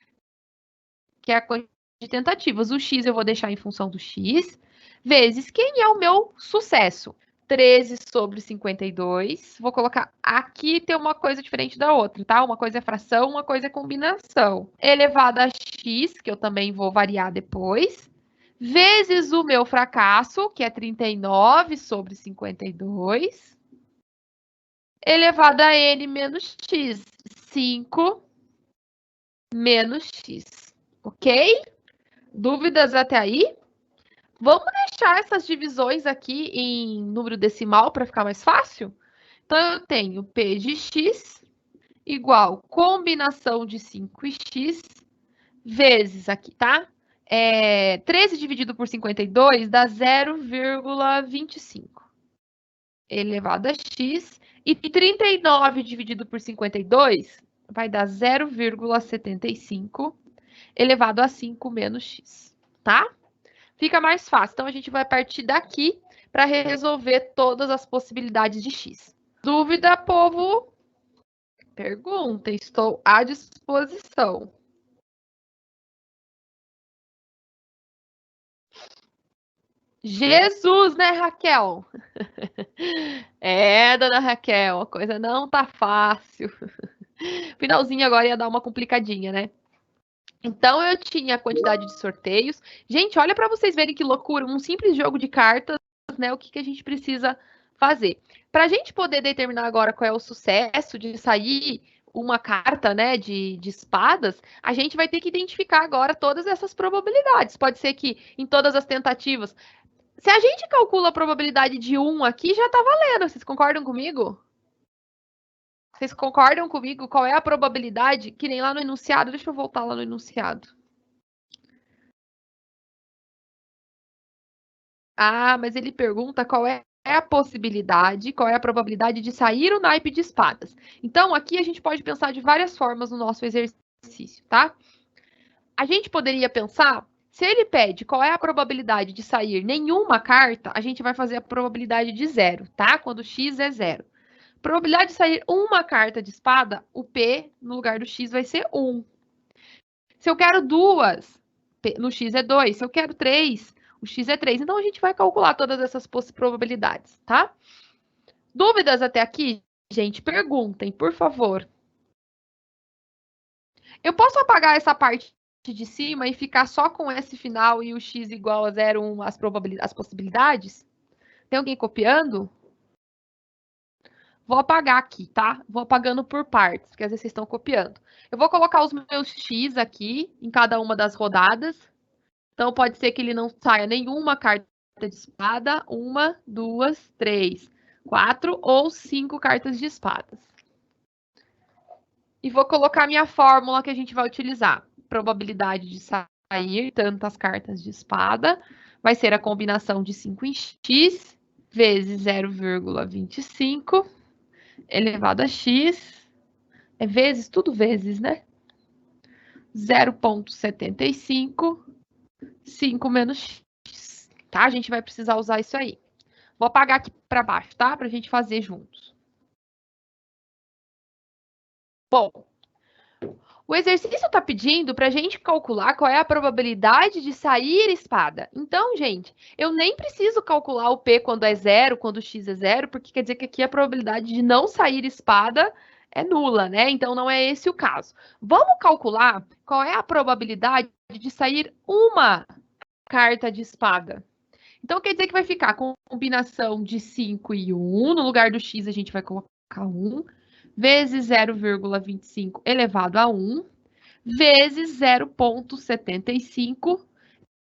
que é a quantidade de tentativas. O x eu vou deixar em função do x, vezes quem é o meu sucesso? 13 sobre 52. Vou colocar aqui, tem uma coisa diferente da outra, tá? Uma coisa é fração, uma coisa é combinação. Elevado a x, que eu também vou variar depois, vezes o meu fracasso, que é 39 sobre 52, elevado a n menos x. 5 menos x. Ok? Dúvidas até aí? Vamos deixar essas divisões aqui em número decimal para ficar mais fácil? Então, eu tenho p de x igual combinação de 5 e x vezes aqui, tá? 13 dividido por 52 dá 0,25 elevado a x. E 39 dividido por 52 vai dar 0,75 elevado a 5 menos x, tá? Fica mais fácil. Então, a gente vai partir daqui para resolver todas as possibilidades de x. Dúvida, povo? Pergunta, estou à disposição. Jesus, né, Raquel? Dona Raquel, a coisa não tá fácil. Finalzinho agora ia dar uma complicadinha, né? Então, eu tinha a quantidade de sorteios. Gente, olha para vocês verem que loucura. Um simples jogo de cartas, né? O que a gente precisa fazer. Para a gente poder determinar agora qual é o sucesso de sair uma carta, né, de espadas, a gente vai ter que identificar agora todas essas probabilidades. Pode ser que em todas as tentativas... Se a gente calcula a probabilidade de 1 aqui, já tá valendo. Vocês concordam comigo? Vocês concordam comigo? Qual é a probabilidade? Que nem lá no enunciado. Deixa eu voltar lá no enunciado. Ah, mas ele pergunta qual é a possibilidade, qual é a probabilidade de sair o naipe de espadas. Então, aqui a gente pode pensar de várias formas no nosso exercício, tá? A gente poderia pensar, se ele pede qual é a probabilidade de sair nenhuma carta, a gente vai fazer a probabilidade de 0, tá? Quando x é 0. Probabilidade de sair uma carta de espada, o P no lugar do X vai ser 1. Se eu quero duas, no X é 2. Se eu quero 3, o X é 3. Então, a gente vai calcular todas essas probabilidades, tá? Dúvidas até aqui? Gente, perguntem, por favor. Eu posso apagar essa parte de cima e ficar só com esse final e o X igual a 0, 1, as possibilidades? Tem alguém copiando? Vou apagar aqui, tá? Vou apagando por partes, porque às vezes vocês estão copiando. Eu vou colocar os meus X aqui em cada uma das rodadas. Então, pode ser que ele não saia nenhuma carta de espada. 1, 2, 3. 4 ou 5 cartas de espadas. E vou colocar minha fórmula que a gente vai utilizar. Probabilidade de sair tantas cartas de espada vai ser a combinação de 5 em x vezes 0,25 elevado a x. É vezes, tudo vezes, né? 0,75, 5 menos x. Tá? A gente vai precisar usar isso aí. Vou apagar aqui para baixo, tá? Para a gente fazer juntos. Bom, o exercício está pedindo para a gente calcular qual é a probabilidade de sair espada. Então, gente, eu nem preciso calcular o P quando é zero, quando o X é zero, porque quer dizer que aqui a probabilidade de não sair espada é nula, né? Então, não é esse o caso. Vamos calcular qual é a probabilidade de sair uma carta de espada. Então, quer dizer que vai ficar com combinação de 5 e 1. No lugar do X, a gente vai colocar 1. Vezes 0,25 elevado a 1, vezes 0,75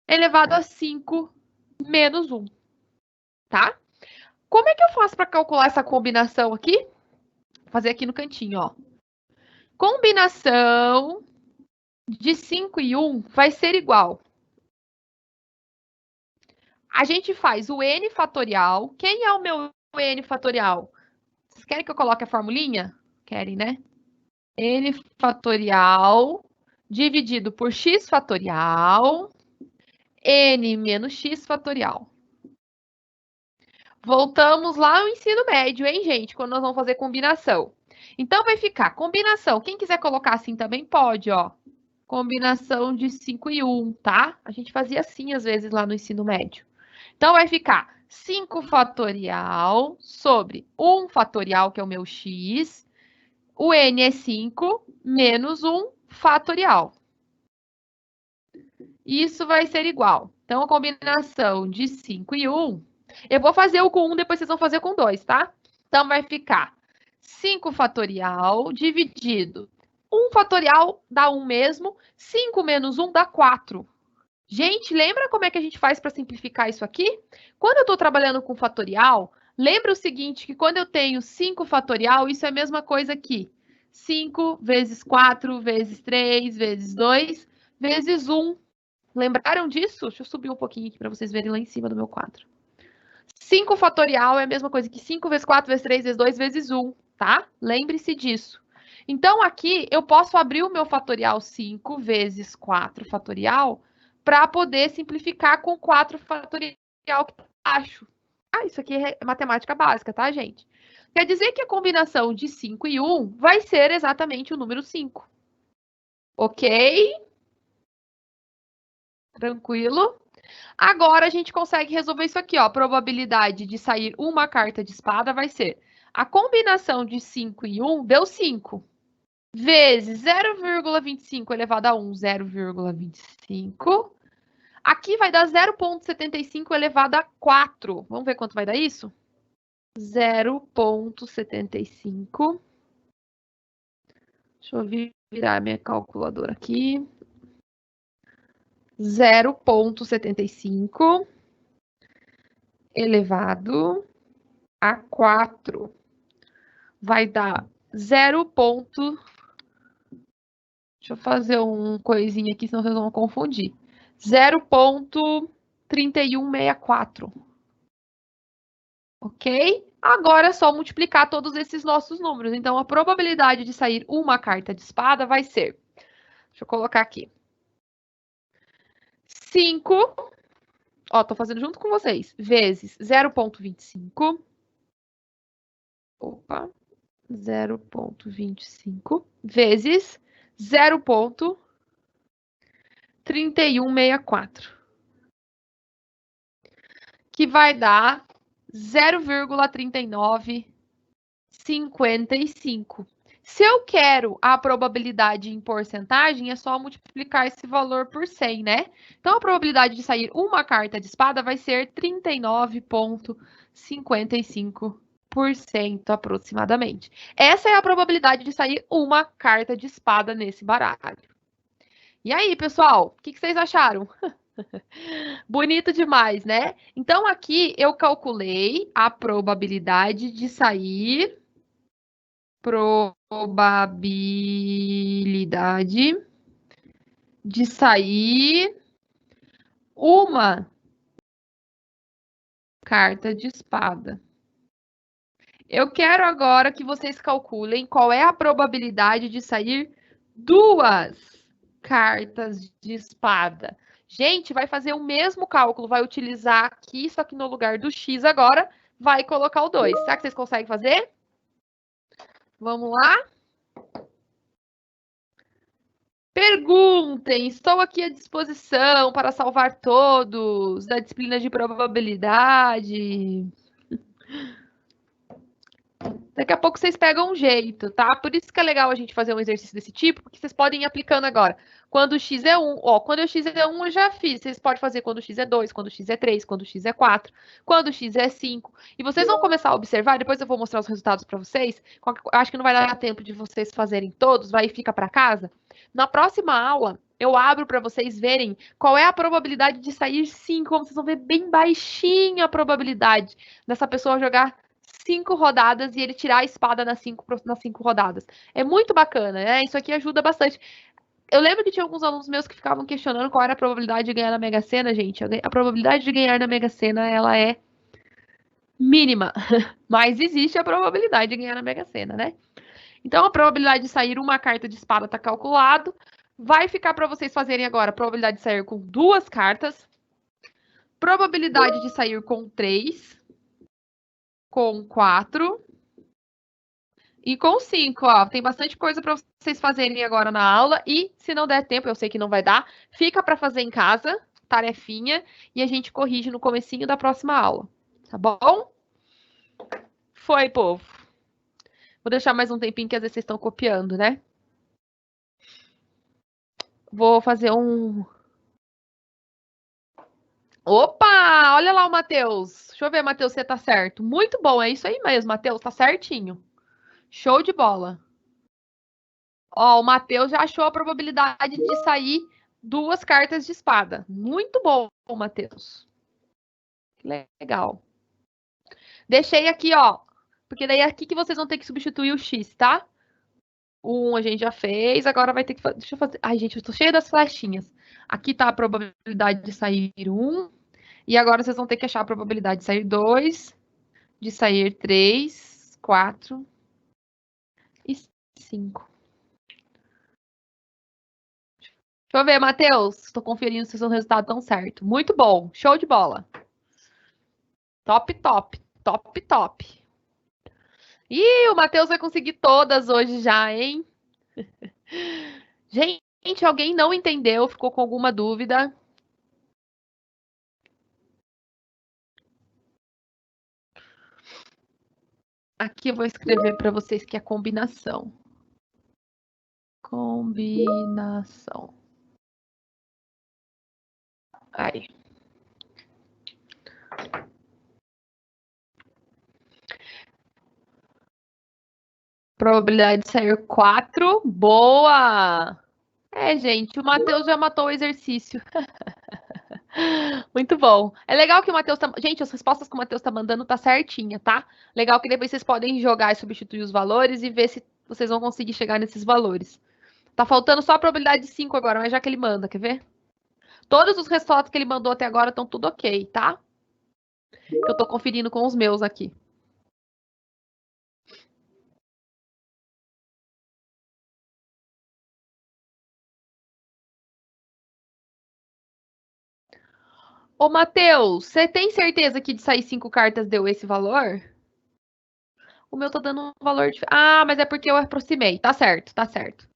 elevado a 5 menos 1, tá? Como é que eu faço para calcular essa combinação aqui? Vou fazer aqui no cantinho, ó. Combinação de 5 e 1 vai ser igual. A gente faz o n fatorial. Quem é o meu n fatorial? Vocês querem que eu coloque a formulinha? Querem, né? N fatorial dividido por x fatorial, n menos x fatorial. Voltamos lá ao ensino médio, hein, gente? Quando nós vamos fazer combinação. Então, vai ficar combinação. Quem quiser colocar assim também pode, ó. Combinação de 5 e 1, tá? A gente fazia assim, às vezes, lá no ensino médio. Então, vai ficar 5 fatorial sobre 1 fatorial, que é o meu x. O n é 5, menos 1 fatorial. Isso vai ser igual. Então, a combinação de 5 e 1, eu vou fazer o com 1, depois vocês vão fazer com 2, tá? Então, vai ficar 5 fatorial dividido. 1 fatorial dá 1 mesmo, 5 menos 1 dá 4. Gente, lembra como é que a gente faz para simplificar isso aqui? Quando eu estou trabalhando com fatorial, lembra o seguinte, que quando eu tenho 5 fatorial, isso é a mesma coisa aqui. 5 vezes 4 vezes 3 vezes 2 vezes 1. Lembraram disso? Deixa eu subir um pouquinho aqui para vocês verem lá em cima do meu quadro. 5 fatorial é a mesma coisa que 5 vezes 4 vezes 3 vezes 2 vezes 1, tá? Lembre-se disso. Então, aqui, eu posso abrir o meu fatorial 5 vezes 4 fatorial para poder simplificar com 4 fatorial que tá abaixo. Ah, isso aqui é matemática básica, tá, gente? Quer dizer que a combinação de 5 e 1 vai ser exatamente o número 5. Ok? Tranquilo? Agora a gente consegue resolver isso aqui, ó. A probabilidade de sair uma carta de espada vai ser a combinação de 5 e 1 deu 5. Vezes 0,25 elevado a 1, 0,25. Aqui vai dar 0,75 elevado a 4. Vamos ver quanto vai dar isso? 0,75. Deixa eu virar minha calculadora aqui. 0,75 elevado a 4 vai dar 0. Deixa eu fazer um coisinha aqui, senão vocês vão confundir. 0,3164. Ok? Agora é só multiplicar todos esses nossos números. Então, a probabilidade de sair uma carta de espada vai ser... Deixa eu colocar aqui. 5... Ó, tô fazendo junto com vocês. Vezes 0,25. Opa. 0,25 vezes 0,3164, que vai dar 0,3955. Se eu quero a probabilidade em porcentagem, é só multiplicar esse valor por 100, né? Então, a probabilidade de sair uma carta de espada vai ser 39,55%. Aproximadamente. Essa é a probabilidade de sair uma carta de espada nesse baralho. E aí, pessoal, o que vocês acharam? Bonito demais, né? Então, aqui eu calculei a probabilidade de sair. Probabilidade de sair uma carta de espada. Eu quero agora que vocês calculem qual é a probabilidade de sair duas cartas de espada. Gente, vai fazer o mesmo cálculo, vai utilizar aqui, só que no lugar do X agora, vai colocar o 2. Será que vocês conseguem fazer? Vamos lá? Perguntem, estou aqui à disposição para salvar todos da disciplina de probabilidade. Daqui a pouco vocês pegam um jeito, tá? Por isso que é legal a gente fazer um exercício desse tipo, porque vocês podem ir aplicando agora. Quando o x é 1, ó, quando o x é 1 eu já fiz. Vocês podem fazer quando o x é 2, quando o x é 3, quando o x é 4, quando o x é 5. E vocês vão começar a observar, depois eu vou mostrar os resultados para vocês. Acho que não vai dar tempo de vocês fazerem todos, vai e fica para casa. Na próxima aula, eu abro para vocês verem qual é a probabilidade de sair 5. Como vocês vão ver, bem baixinha a probabilidade dessa pessoa jogar 5 rodadas e ele tirar a espada nas 5 rodadas. É muito bacana, né? Isso aqui ajuda bastante. Eu lembro que tinha alguns alunos meus que ficavam questionando qual era a probabilidade de ganhar na Mega Sena, gente. A probabilidade de ganhar na Mega Sena, ela é mínima. Mas existe a probabilidade de ganhar na Mega Sena, né? Então, a probabilidade de sair uma carta de espada está calculado. Vai ficar para vocês fazerem agora a probabilidade de sair com 2 cartas. Probabilidade de sair com 3. Com 4. E com 5, ó, tem bastante coisa para vocês fazerem agora na aula. E se não der tempo, eu sei que não vai dar, fica para fazer em casa, tarefinha, e a gente corrige no comecinho da próxima aula. Tá bom? Foi, povo. Vou deixar mais um tempinho que às vezes vocês estão copiando, né? Vou fazer um... Opa! Olha lá o Matheus. Deixa eu ver, Matheus, se tá certo. Muito bom, é isso aí mesmo, Matheus, tá certinho. Show de bola. Ó, o Matheus já achou a probabilidade de sair 2 cartas de espada. Muito bom, Matheus. Legal. Deixei aqui, ó. Porque daí é aqui que vocês vão ter que substituir o X, tá? O 1 a gente já fez, agora vai ter que fazer. Deixa eu fazer. Ai, gente, eu tô cheia das flechinhas. Aqui tá a probabilidade de sair 1. E agora vocês vão ter que achar a probabilidade de sair 2, de sair 3, 4 e 5. Deixa eu ver, Matheus. Estou conferindo se o seu resultado estão certo. Muito bom. Show de bola. Top, top. Top, top. Ih, o Matheus vai conseguir todas hoje já, hein? Gente, alguém não entendeu? Ficou com alguma dúvida? Aqui eu vou escrever para vocês que é combinação. Combinação. Aí. Probabilidade de sair 4. Boa! É, gente, o Matheus já matou o exercício. Muito bom. É legal que o Matheus tá... Gente, as respostas que o Matheus tá mandando tá certinha, tá? Legal que depois vocês podem jogar e substituir os valores e ver se vocês vão conseguir chegar nesses valores. Tá faltando só a probabilidade de 5 agora, mas já que ele manda, quer ver? Todos os resultados que ele mandou até agora estão tudo ok, tá? Eu tô conferindo com os meus aqui. Ô, Matheus, você tem certeza que de sair 5 cartas deu esse valor? O meu tá dando um valor diferente. Ah, mas é porque eu aproximei. Tá certo, tá certo.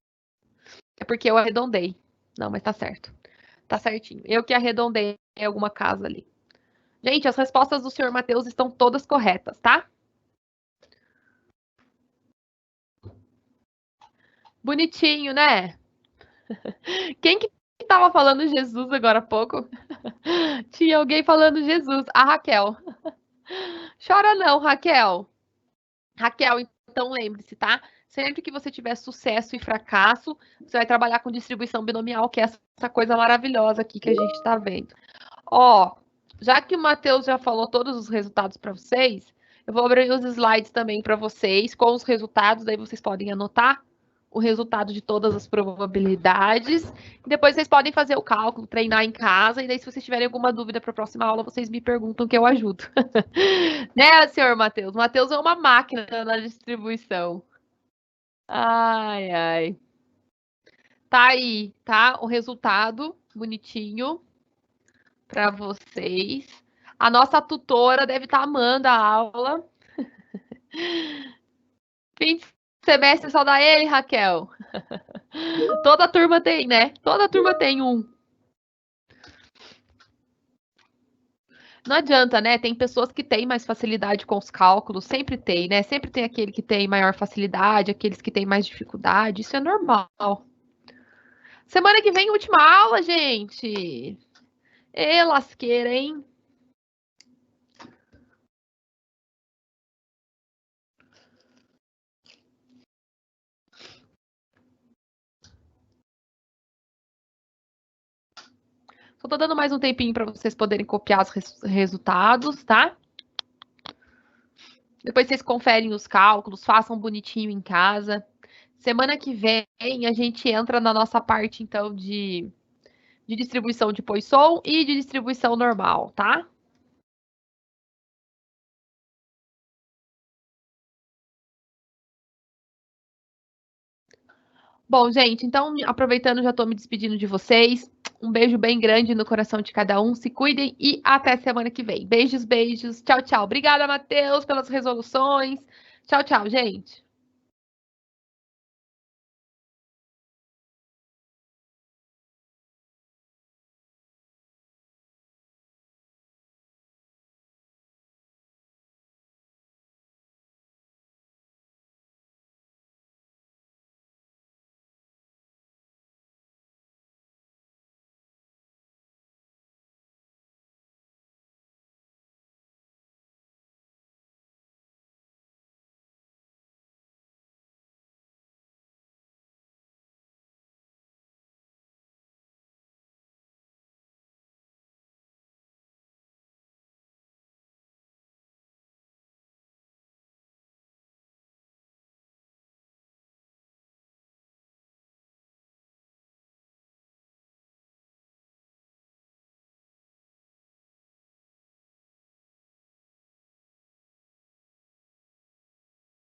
É porque eu arredondei. Não, mas tá certo. Tá certinho. Eu que arredondei alguma casa ali. Gente, as respostas do senhor Matheus estão todas corretas, tá? Bonitinho, né? Quem que tava falando Jesus agora há pouco? Tinha alguém falando Jesus. A Raquel. Chora não, Raquel. Raquel, então lembre-se, tá? Sempre que você tiver sucesso e fracasso, você vai trabalhar com distribuição binomial, que é essa coisa maravilhosa aqui que a gente está vendo. Ó, já que o Matheus já falou todos os resultados para vocês, eu vou abrir os slides também para vocês com os resultados, daí vocês podem anotar o resultado de todas as probabilidades. E depois vocês podem fazer o cálculo, treinar em casa, e daí se vocês tiverem alguma dúvida para a próxima aula, vocês me perguntam que eu ajudo. Né, senhor Matheus? Matheus é uma máquina na distribuição. Ai, ai. Tá aí, tá? O resultado bonitinho para vocês. A nossa tutora deve estar amando a aula. Fim de semestre só dá ele, Raquel. Toda turma tem, né? Toda turma tem um. Não adianta, né? Tem pessoas que têm mais facilidade com os cálculos, sempre tem, né? Sempre tem aquele que tem maior facilidade, aqueles que têm mais dificuldade, isso é normal. Semana que vem, última aula, gente. Ê, lasqueira, hein? Só tô dando mais um tempinho para vocês poderem copiar os resultados, tá? Depois vocês conferem os cálculos, façam bonitinho em casa. Semana que vem a gente entra na nossa parte, então, de distribuição de Poisson e de distribuição normal, tá? Bom, gente, então, aproveitando, já estou me despedindo de vocês. Um beijo bem grande no coração de cada um. Se cuidem e até semana que vem. Beijos, beijos. Tchau, tchau. Obrigada, Matheus, pelas resoluções. Tchau, tchau, gente.